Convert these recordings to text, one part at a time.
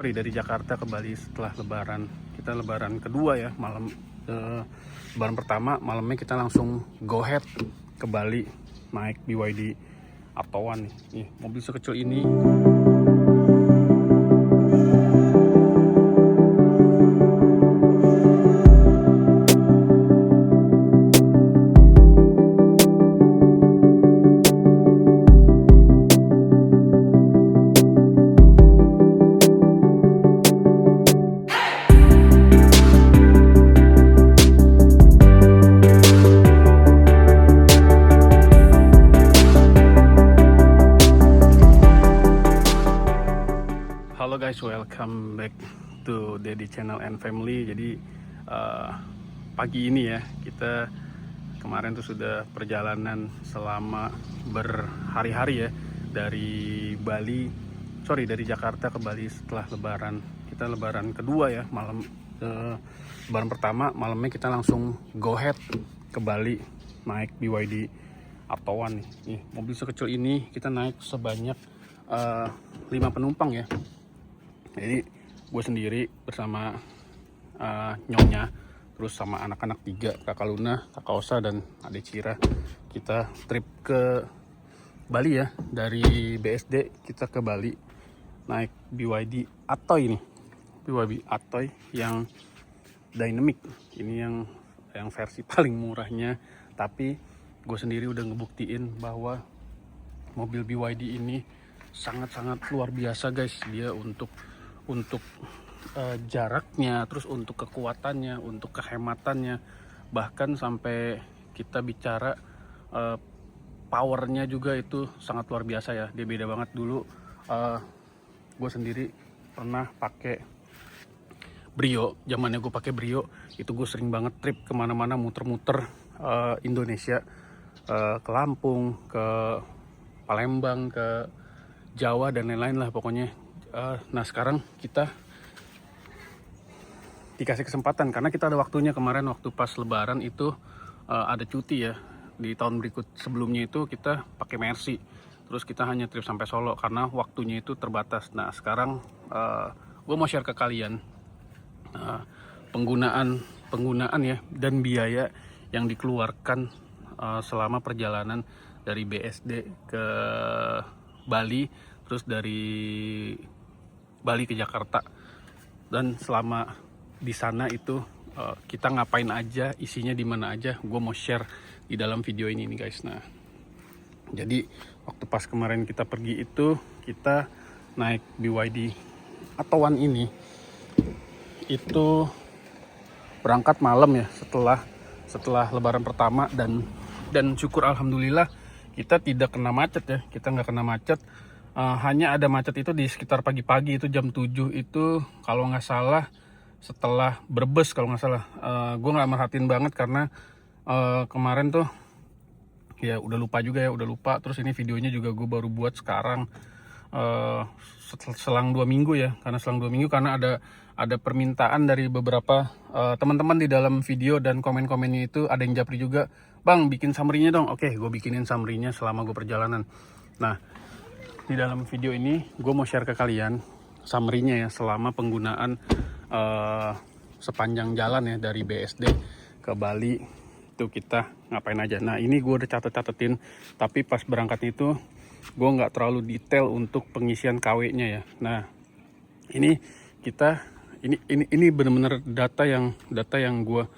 Dari Jakarta ke Bali setelah Lebaran. Kita Lebaran kedua ya, Lebaran pertama malamnya kita langsung go ahead ke Bali naik BYD Aptawan nih. Nih mobil sekecil ini. Halo guys, welcome back to Daddy Channel and Family. Jadi pagi ini ya, kita kemarin tuh sudah perjalanan selama berhari-hari ya dari dari Jakarta ke Bali setelah Lebaran. Kita Lebaran kedua ya, Lebaran pertama malamnya kita langsung go ahead ke Bali naik BYD Aptawan nih. Nih mobil sekecil ini kita naik sebanyak 5 penumpang ya. Jadi gue sendiri bersama nyonya, terus sama anak-anak 3, kakak Luna, kakak Osa, dan adik Cira. Kita trip ke Bali ya, dari BSD kita ke Bali naik BYD Atoy nih, BYD Atoy yang dynamic. Ini yang versi paling murahnya, tapi gue sendiri udah ngebuktiin bahwa mobil BYD ini sangat-sangat luar biasa guys. Dia untuk jaraknya, terus untuk kekuatannya, untuk kehematannya, bahkan sampai kita bicara powernya juga itu sangat luar biasa ya. Dia beda banget. Dulu gue sendiri pernah pakai Brio, zamannya gue pakai Brio itu gue sering banget trip kemana-mana, muter-muter Indonesia, ke Lampung, ke Palembang, ke Jawa dan lain-lain lah pokoknya. Nah sekarang kita dikasih kesempatan karena kita ada waktunya. Kemarin waktu pas Lebaran itu ada cuti ya. Di tahun berikut sebelumnya itu kita pakai Mercy, terus kita hanya trip sampai Solo karena waktunya itu terbatas. Nah sekarang gue mau share ke kalian penggunaan ya dan biaya yang dikeluarkan selama perjalanan dari BSD ke Bali, terus dari Bali ke Jakarta, dan selama di sana itu kita ngapain aja, isinya di mana aja, gue mau share di dalam video ini nih guys. Nah jadi waktu pas kemarin kita pergi itu kita naik BYD Aptawan ini, itu berangkat malam ya, setelah Lebaran pertama, dan syukur alhamdulillah kita tidak kena macet ya. Kita nggak kena macet. Hanya ada macet itu di sekitar pagi-pagi, itu jam 7 itu kalau nggak salah, setelah Brebes kalau nggak salah. Gue nggak merhatiin banget karena kemarin tuh ya udah lupa juga ya, terus ini videonya juga gue baru buat sekarang, selang 2 minggu ya, karena ada permintaan dari beberapa teman-teman di dalam video, dan komen-komennya itu ada yang japri juga, bang bikin summary-nya dong. Oke, gue bikinin summary-nya selama gue perjalanan. Nah di dalam video ini gue mau share ke kalian summary-nya ya, selama penggunaan sepanjang jalan ya dari BSD ke Bali itu kita ngapain aja. Nah ini gue udah catetin, tapi pas berangkat itu gue nggak terlalu detail untuk pengisian KW-nya ya. Nah ini bener-bener data yang gue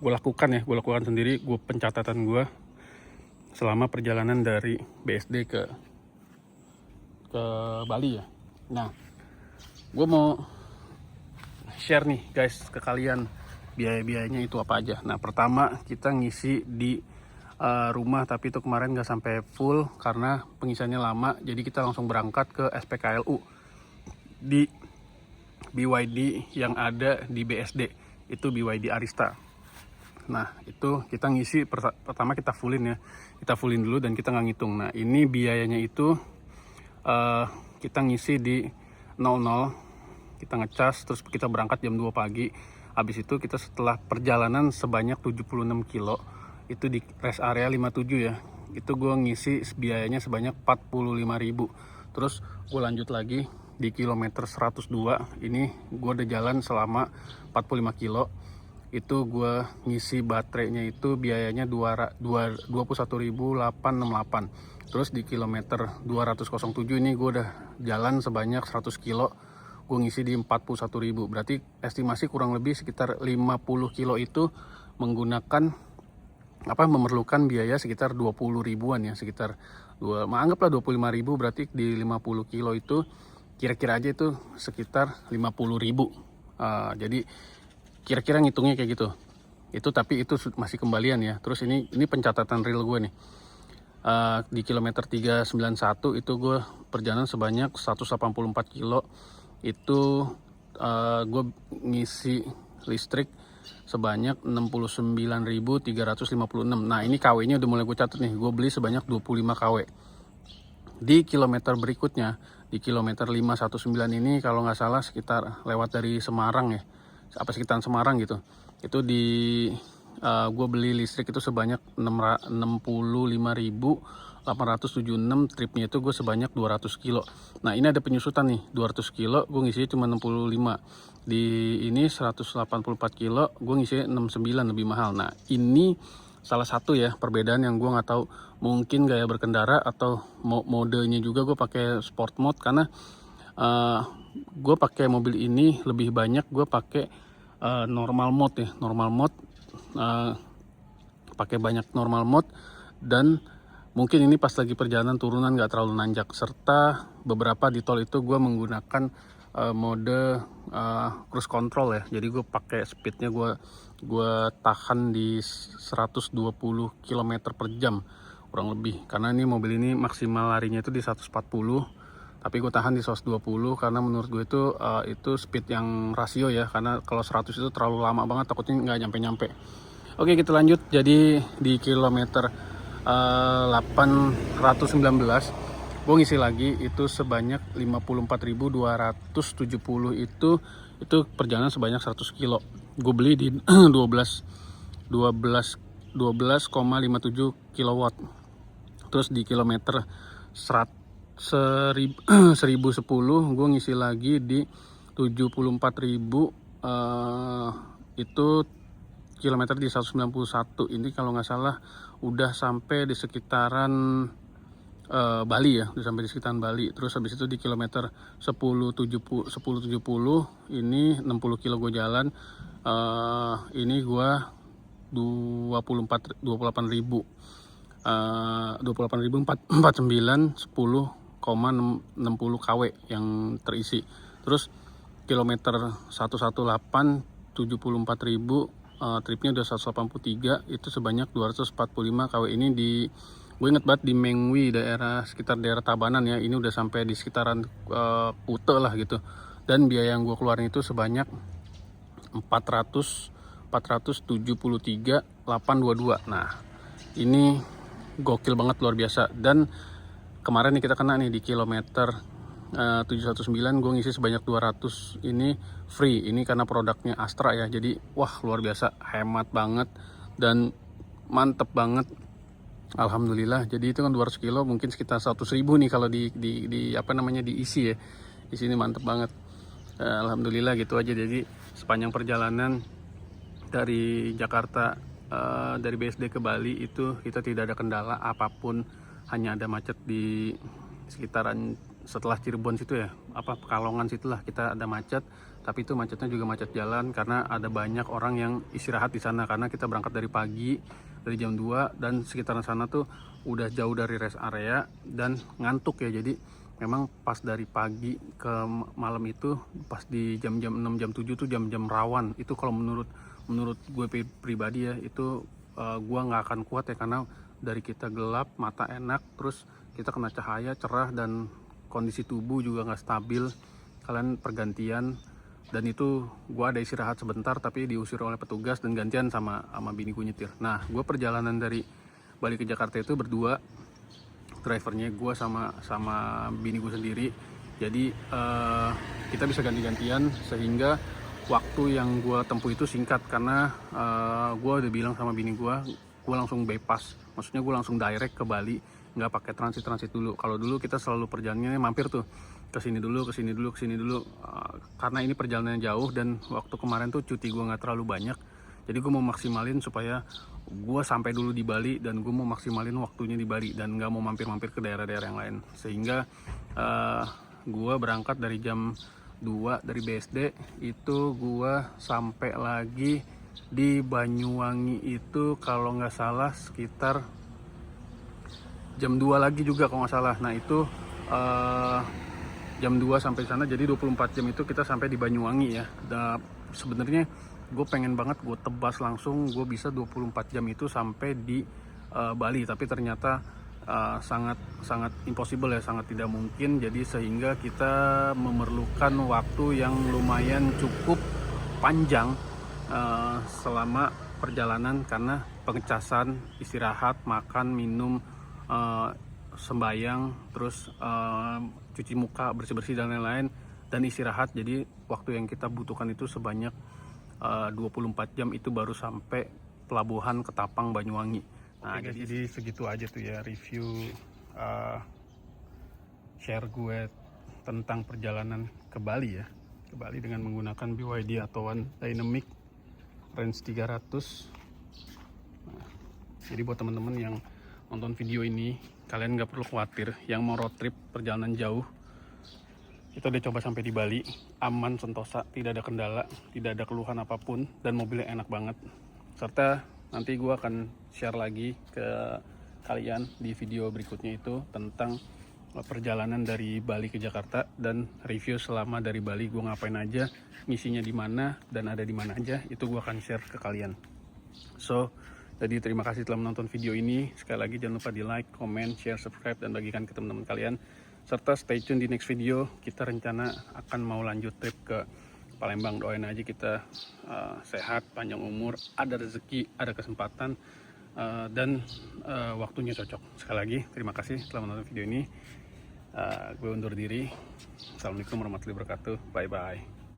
lakukan ya, gue lakukan sendiri, gue pencatatan gue selama perjalanan dari BSD ke Bali ya. Nah gue mau share nih guys ke kalian biaya-biayanya itu apa aja. Nah pertama kita ngisi di rumah, tapi itu kemarin nggak sampai full karena pengisiannya lama, jadi kita langsung berangkat ke SPKLU di BYD yang ada di BSD, itu BYD Arista. Nah itu kita ngisi pertama, kita fullin dulu dan kita nggak ngitung. Nah ini biayanya itu kita ngisi di 00, kita ngecas, terus kita berangkat jam 2 pagi. Habis itu kita setelah perjalanan sebanyak 76 kilo itu di rest area 57 ya, itu gue ngisi biayanya sebanyak 45.000. Terus gue lanjut lagi di kilometer 102 ini gue udah jalan selama 45 kilo. Itu gue ngisi baterainya itu biayanya 21.868. Terus di kilometer 207 ini gue udah jalan sebanyak 100 kilo, gue ngisi di 41.000. Berarti estimasi kurang lebih sekitar 50 kilo itu memerlukan biaya sekitar 20 ribuan ya, sekitar anggaplah 25.000. Berarti di 50 kilo itu kira-kira aja itu sekitar 50.000. Jadi kira-kira ngitungnya kayak gitu. Tapi itu masih kembalian ya. Terus ini pencatatan real gue nih. Di kilometer 391 itu gue perjalanan sebanyak 184 kilo. Itu gue ngisi listrik sebanyak 69.356. Nah ini KW-nya udah mulai gue catat nih. Gue beli sebanyak 25 KW. Di kilometer berikutnya, di kilometer 519 ini kalau nggak salah sekitar lewat dari Semarang ya, sekitaran Semarang gitu. Itu gue beli listrik itu sebanyak 65.876. Tripnya itu gue sebanyak 200 kilo. Nah ini ada penyusutan nih, 200 kilo gue ngisinya cuma 65. Di ini 184 kilo gue ngisinya 69, lebih mahal. Nah ini salah satu ya perbedaan yang gue nggak tahu, mungkin gaya berkendara atau modenya juga gue pakai sport mode, karena gue pakai mobil ini lebih banyak gue pakai normal mode ya, pakai banyak normal mode. Dan mungkin ini pas lagi perjalanan turunan nggak terlalu nanjak, serta beberapa di tol itu gue menggunakan mode cruise control ya. Jadi gue pakai speednya gue tahan di 120 km per jam kurang lebih, karena ini mobil ini maksimal larinya itu di 140, tapi gue tahan di 120 karena menurut gue itu speed yang rasio ya, karena kalau 100 itu terlalu lama banget, takutnya nggak nyampe-nyampe. Oke, kita lanjut. Jadi di kilometer 819 gue ngisi lagi itu sebanyak 54.270. Itu perjalanan sebanyak 100 kilo. Gue beli di 12,57 kilowatt. Terus di kilometer 1010 gue ngisi lagi di 74.000. Itu kilometer di 191. Ini kalau nggak salah udah sampai di sekitaran Bali ya, udah sampai di sekitaran Bali. Terus habis itu di kilometer 1070 ini 60 kilo gue jalan. Ini gue 28.000 10,60 kW yang terisi. Terus kilometer 118 74.000, tripnya udah 183, itu sebanyak 245 kW. Ini gue inget banget di Mengwi, sekitar daerah Tabanan ya. Ini udah sampai di sekitaran Kute lah gitu. Dan biaya yang gue keluarin itu sebanyak 473.822. Nah ini gokil banget, luar biasa. Dan kemarin nih kita kena nih di kilometer 719 gue ngisi sebanyak 200. Ini free, ini karena produknya Astra ya. Jadi wah luar biasa, hemat banget dan mantep banget. Alhamdulillah. Jadi itu kan 200 kilo mungkin sekitar 100.000 nih kalau diisi ya. Di sini mantep banget. Alhamdulillah gitu aja. Jadi sepanjang perjalanan dari Jakarta, dari BSD ke Bali itu kita tidak ada kendala apapun, hanya ada macet di sekitaran setelah Cirebon situ ya, Pekalongan situlah kita ada macet. Tapi itu macetnya juga macet jalan karena ada banyak orang yang istirahat di sana, karena kita berangkat dari pagi, dari jam 2, dan sekitaran sana tuh udah jauh dari rest area dan ngantuk ya. Jadi memang pas dari pagi ke malam itu, pas di jam-jam 6, jam 7 tuh jam-jam rawan. Itu kalau menurut gue pribadi ya, itu gue nggak akan kuat ya, karena dari kita gelap, mata enak, terus kita kena cahaya cerah, dan kondisi tubuh juga nggak stabil, kalian pergantian. Dan itu gue ada istirahat sebentar tapi diusir oleh petugas dan gantian sama bini gue nyetir. Nah gue perjalanan dari Bali ke Jakarta itu berdua, drivernya gue sama bini gue sendiri. Jadi kita bisa ganti-gantian sehingga waktu yang gue tempuh itu singkat, karena gue udah bilang sama bini gue langsung bypass, maksudnya gue langsung direct ke Bali, nggak pakai transit dulu. Kalau dulu kita selalu perjalanannya mampir tuh kesini dulu. Karena ini perjalanan jauh dan waktu kemarin tuh cuti gue nggak terlalu banyak, jadi gue mau maksimalin supaya gue sampai dulu di Bali, dan gue mau maksimalin waktunya di Bali dan nggak mau mampir-mampir ke daerah-daerah yang lain. Sehingga gue berangkat dari jam 2 dari BSD, itu gue sampai lagi di Banyuwangi itu kalau nggak salah sekitar jam 2 lagi juga kalau nggak salah. Nah itu jam 2 sampai sana, jadi 24 jam itu kita sampai di Banyuwangi ya. Sebenarnya gue pengen banget gue tebas langsung, gue bisa 24 jam itu sampai di Bali, tapi ternyata sangat impossible ya, sangat tidak mungkin. Jadi sehingga kita memerlukan waktu yang lumayan cukup panjang selama perjalanan, karena pengecasan, istirahat, makan, minum, sembayang, terus cuci muka, bersih-bersih dan lain-lain, dan istirahat. Jadi waktu yang kita butuhkan itu sebanyak 24 jam itu baru sampai pelabuhan Ketapang Banyuwangi. Nah, jadi segitu aja tuh ya review share gue tentang perjalanan ke Bali ya. Ke Bali dengan menggunakan BYD Attoone Dynamic range 300. Nah, jadi buat teman-teman yang nonton video ini, kalian nggak perlu khawatir. Yang mau road trip perjalanan jauh, kita udah coba sampai di Bali, aman, sentosa, tidak ada kendala, tidak ada keluhan apapun, dan mobilnya enak banget. Serta nanti gue akan share lagi ke kalian di video berikutnya itu tentang perjalanan dari Bali ke Jakarta, dan review selama dari Bali gue ngapain aja, misinya di mana, dan ada di mana aja, itu gue akan share ke kalian. So, jadi terima kasih telah menonton video ini. Sekali lagi jangan lupa di like, comment, share, subscribe, dan bagikan ke teman-teman kalian. Serta stay tune di next video. Kita rencana akan mau lanjut trip ke Palembang. Doain aja kita sehat, panjang umur, ada rezeki, ada kesempatan, dan waktunya cocok. Sekali lagi terima kasih telah menonton video ini. Gue undur diri. Assalamualaikum warahmatullahi wabarakatuh. Bye bye.